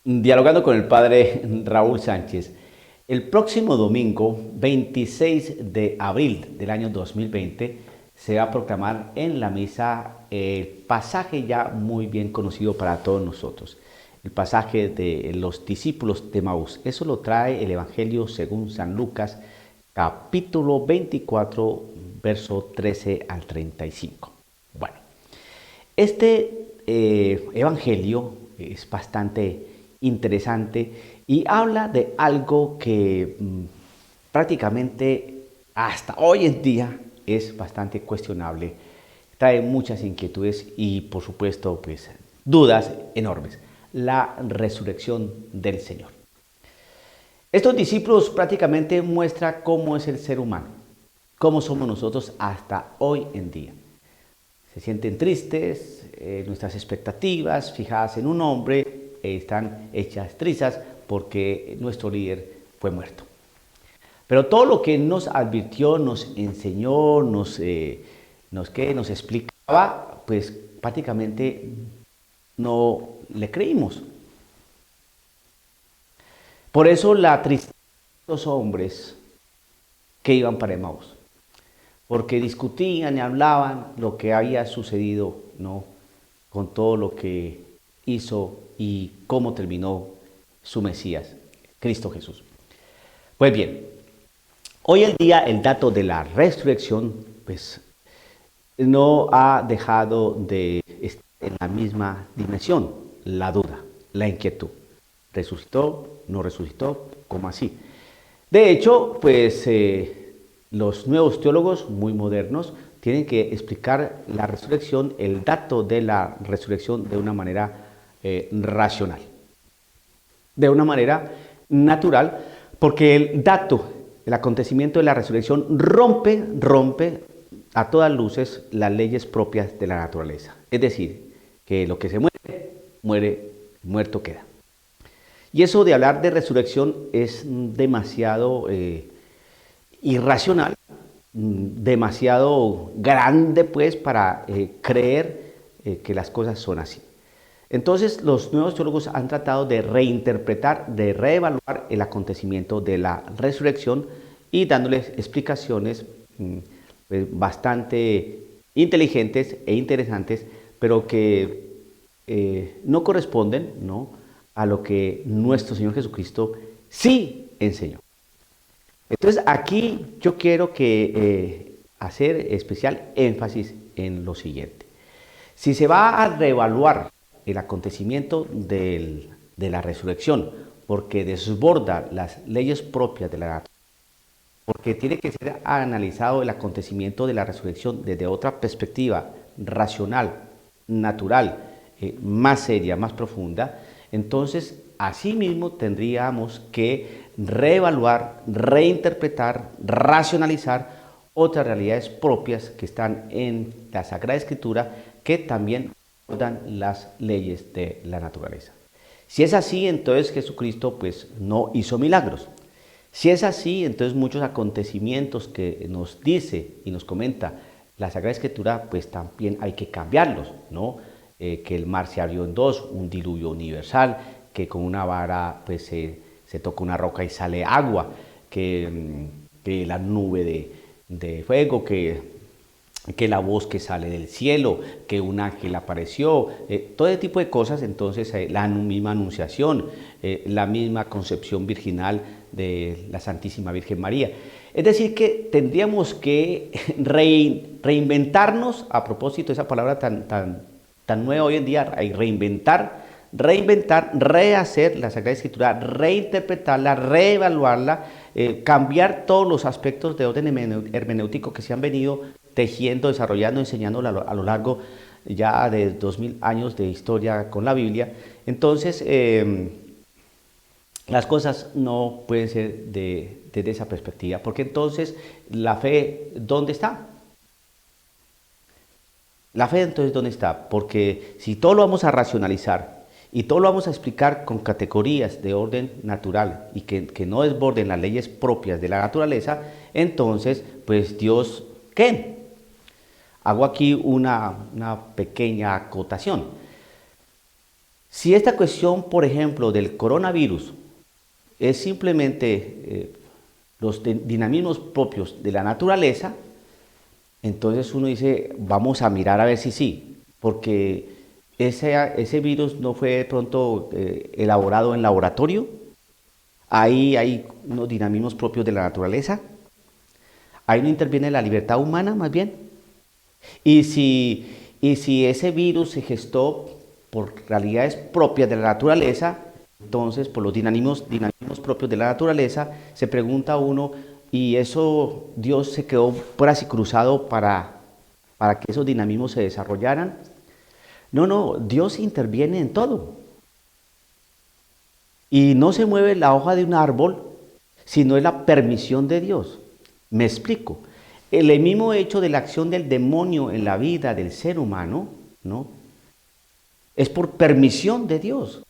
Dialogando con el padre Raúl Sánchez, el próximo domingo 26 de abril del año 2020 se va a proclamar en la misa el pasaje ya muy bien conocido para todos nosotros, el pasaje de los discípulos de Maús. Eso lo trae el Evangelio según San Lucas, capítulo 24, verso 13 al 35. Bueno, este Evangelio es bastante interesante y habla de algo que prácticamente hasta hoy en día es bastante cuestionable, trae muchas inquietudes y por supuesto pues dudas enormes, la resurrección del Señor. Estos discípulos prácticamente muestran cómo es el ser humano, cómo somos nosotros hasta hoy en día. Se sienten tristes, nuestras expectativas fijadas en un hombre están hechas trizas porque nuestro líder fue muerto. Pero todo lo que nos advirtió, nos enseñó, nos explicaba, pues prácticamente no le creímos. Por eso la tristeza de los hombres que iban para Emaús, porque discutían y hablaban lo que había sucedido, ¿no?, con todo lo que hizo y cómo terminó su Mesías, Cristo Jesús. Pues bien, hoy en día el dato de la resurrección pues no ha dejado de estar en la misma dimensión, la duda, la inquietud. ¿Resucitó? ¿No resucitó? ¿Cómo así? De hecho, pues los nuevos teólogos muy modernos tienen que explicar la resurrección, el dato de la resurrección de una manera racional, de una manera natural, porque el dato, el acontecimiento de la resurrección rompe a todas luces las leyes propias de la naturaleza. Es decir, que lo que se muere, muerto queda. Y eso de hablar de resurrección es demasiado irracional, demasiado grande pues para creer que las cosas son así. Entonces los nuevos teólogos han tratado de reinterpretar, de reevaluar el acontecimiento de la resurrección y dándoles explicaciones pues, bastante inteligentes e interesantes, pero que no corresponden, ¿no?, a lo que nuestro Señor Jesucristo sí enseñó. Entonces aquí yo quiero hacer especial énfasis en lo siguiente. Si se va a reevaluar el acontecimiento de la resurrección, porque desborda las leyes propias de la naturaleza, porque tiene que ser analizado el acontecimiento de la resurrección desde otra perspectiva racional, natural, más seria, más profunda, entonces asimismo tendríamos que reevaluar, reinterpretar, racionalizar otras realidades propias que están en la Sagrada Escritura que también dan las leyes de la naturaleza. Si es así, entonces Jesucristo pues no hizo milagros. Si es así, entonces muchos acontecimientos que nos dice y nos comenta la Sagrada Escritura, pues también hay que cambiarlos, ¿no? Que el mar se abrió en dos, un diluvio universal, que con una vara pues se toca una roca y sale agua, que la nube de fuego, que la voz que sale del cielo, que un ángel apareció, todo ese tipo de cosas. Entonces la misma anunciación, la misma concepción virginal de la Santísima Virgen María. Es decir, que tendríamos que reinventarnos, a propósito de esa palabra tan nueva hoy en día, reinventar, rehacer la Sagrada Escritura, reinterpretarla, reevaluarla, cambiar todos los aspectos de orden hermenéutico que se han venido tejiendo, desarrollando, enseñando a lo largo ya de 2000 años de historia con la Biblia. Entonces, las cosas no pueden ser desde esa perspectiva, porque entonces la fe, ¿dónde está? La fe entonces, ¿dónde está? Porque si todo lo vamos a racionalizar y todo lo vamos a explicar con categorías de orden natural y que no desborden las leyes propias de la naturaleza, entonces, pues Dios, ¿qué? Hago aquí una pequeña acotación. Si esta cuestión, por ejemplo, del coronavirus es simplemente los dinamismos propios de la naturaleza, entonces uno dice, vamos a mirar a ver si sí, porque ese virus no fue de pronto elaborado en laboratorio, ahí hay unos dinamismos propios de la naturaleza, ahí no interviene la libertad humana más bien, y si ese virus se gestó por realidades propias de la naturaleza, entonces por los dinamismos propios de la naturaleza, se pregunta uno, ¿y eso Dios se quedó por así cruzado para que esos dinamismos se desarrollaran? No, no, Dios interviene en todo. Y no se mueve la hoja de un árbol, sino es la permisión de Dios. Me explico. El mismo hecho de la acción del demonio en la vida del ser humano, ¿no? Es por permisión de Dios.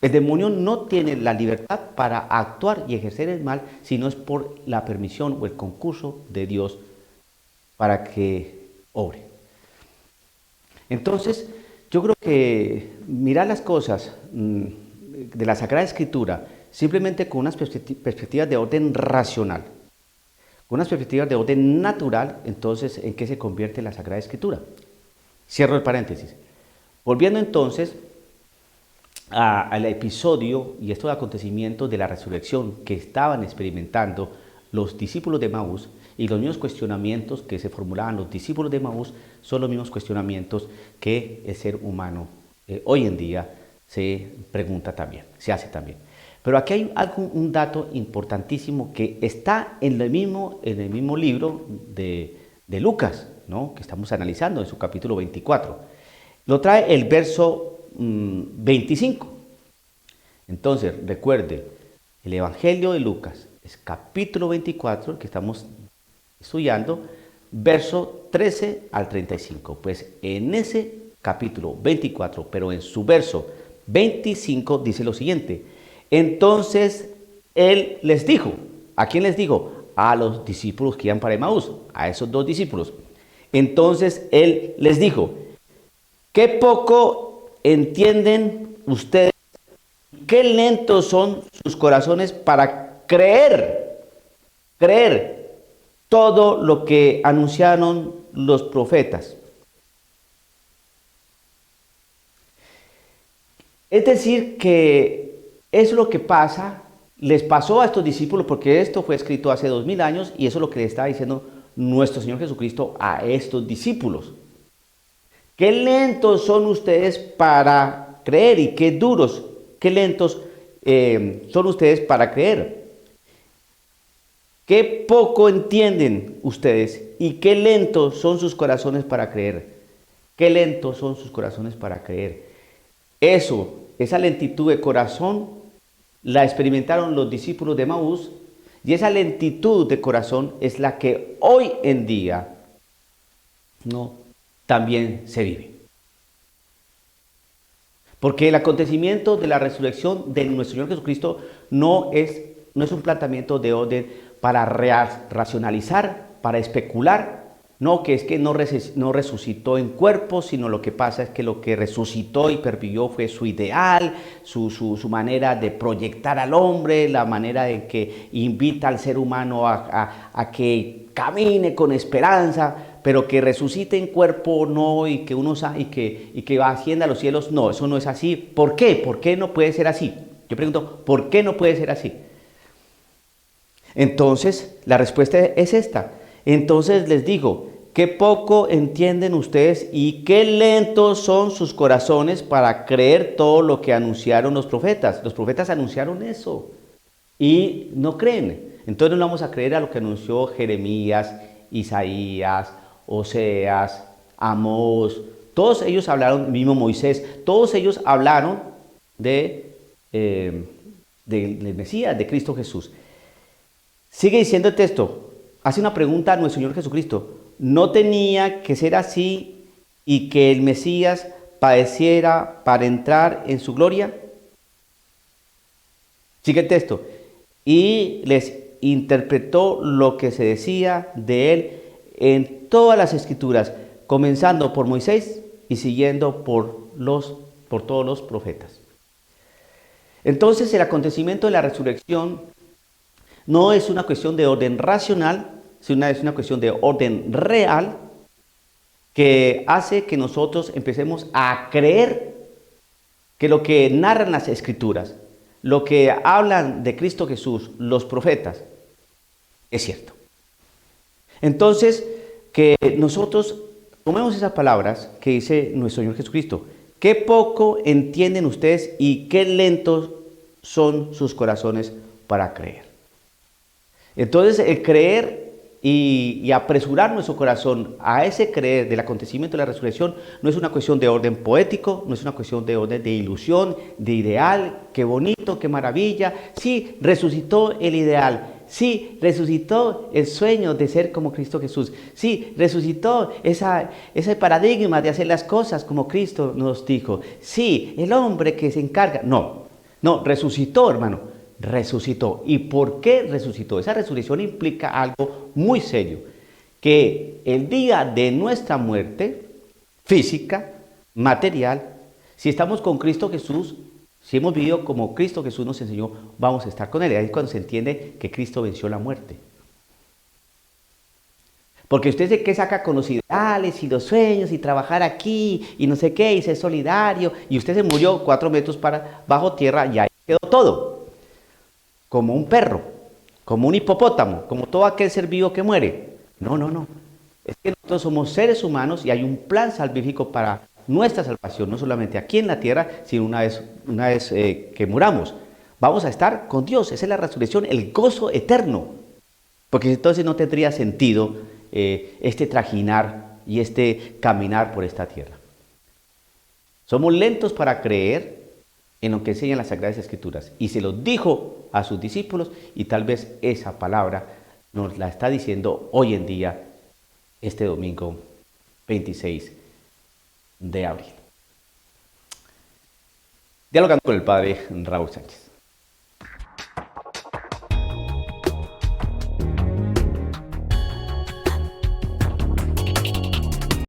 El demonio no tiene la libertad para actuar y ejercer el mal, sino es por la permisión o el concurso de Dios para que obre. Entonces, yo creo que mirar las cosas de la Sagrada Escritura simplemente con unas perspectivas de orden racional, con unas perspectivas de orden natural, entonces, ¿en qué se convierte la Sagrada Escritura? Cierro el paréntesis. Volviendo entonces al episodio y estos acontecimientos de la resurrección que estaban experimentando los discípulos de Maús, y los mismos cuestionamientos que se formulaban los discípulos de Maús son los mismos cuestionamientos que el ser humano hoy en día se pregunta también, se hace también. Pero aquí hay un dato importantísimo que está en el mismo libro de Lucas, ¿no? Que estamos analizando en su capítulo 24. Lo trae el verso 25. Entonces, recuerde, el Evangelio de Lucas es capítulo 24, el que estamos estudiando, verso 13 al 35. Pues en ese capítulo 24, pero en su verso 25 dice lo siguiente: entonces él les dijo, ¿a quién les dijo? A los discípulos que iban para Emaús, a esos dos discípulos. Entonces él les dijo, qué poco entienden ustedes, qué lentos son sus corazones para creer todo lo que anunciaron los profetas. Es decir, que es lo que pasa, les pasó a estos discípulos, porque esto fue escrito hace 2000 años y eso es lo que le está diciendo nuestro Señor Jesucristo a estos discípulos. Qué lentos son ustedes para creer y qué duros, qué lentos son ustedes para creer. Qué poco entienden ustedes y qué lentos son sus corazones para creer. Qué lentos son sus corazones para creer. Esa lentitud de corazón la experimentaron los discípulos de Maús y esa lentitud de corazón es la que hoy en día también se vive. Porque el acontecimiento de la resurrección de nuestro Señor Jesucristo no es un planteamiento de orden para racionalizar, para especular, no, que es que no resucitó en cuerpo, sino lo que pasa es que lo que resucitó y pervivió fue su ideal, su manera de proyectar al hombre, la manera en que invita al ser humano a que camine con esperanza, pero que resucite en cuerpo no, y que ascienda a los cielos, no, eso no es así. ¿Por qué? ¿Por qué no puede ser así? Yo pregunto, ¿por qué no puede ser así? Entonces, la respuesta es esta. Entonces les digo, qué poco entienden ustedes y qué lentos son sus corazones para creer todo lo que anunciaron los profetas. Los profetas anunciaron eso y no creen. Entonces no vamos a creer a lo que anunció Jeremías, Isaías, Oseas, Amós. Todos ellos hablaron, mismo Moisés, todos ellos hablaron del Mesías, de Cristo Jesús. Sigue diciendo el texto, hace una pregunta a nuestro Señor Jesucristo. ¿No tenía que ser así y que el Mesías padeciera para entrar en su gloria? Sigue el texto. Y les interpretó lo que se decía de él en todas las escrituras, comenzando por Moisés y siguiendo por los por todos los profetas. Entonces el acontecimiento de la resurrección no es una cuestión de orden racional, sino es una cuestión de orden real que hace que nosotros empecemos a creer que lo que narran las Escrituras, lo que hablan de Cristo Jesús, los profetas, es cierto. Entonces, que nosotros tomemos esas palabras que dice nuestro Señor Jesucristo. Qué poco entienden ustedes y qué lentos son sus corazones para creer. Entonces, el creer y apresurar nuestro corazón a ese creer del acontecimiento de la resurrección no es una cuestión de orden poético, no es una cuestión de orden de ilusión, de ideal, qué bonito, qué maravilla. Sí, resucitó el ideal. Sí, resucitó el sueño de ser como Cristo Jesús. Sí, resucitó ese paradigma de hacer las cosas como Cristo nos dijo. Sí, el hombre que se encarga. No, resucitó, hermano. Resucitó. ¿Y por qué resucitó? Esa resurrección implica algo muy serio. Que el día de nuestra muerte física, material, si estamos con Cristo Jesús, si hemos vivido como Cristo Jesús nos enseñó, vamos a estar con Él. Ahí es cuando se entiende que Cristo venció la muerte. Porque usted se que saca con los ideales y los sueños y trabajar aquí y no sé qué y ser solidario y usted se murió 4 metros bajo tierra y ahí quedó todo. Como un perro, como un hipopótamo, como todo aquel ser vivo que muere. No. Es que nosotros somos seres humanos y hay un plan salvífico para nuestra salvación, no solamente aquí en la tierra, sino una vez que muramos. Vamos a estar con Dios, esa es la resurrección, el gozo eterno. Porque entonces no tendría sentido este trajinar y este caminar por esta tierra. Somos lentos para creer en lo que enseñan las Sagradas Escrituras. Y se lo dijo a sus discípulos y tal vez esa palabra nos la está diciendo hoy en día, este domingo 26 de abril. Dialogando con el padre Raúl Sánchez.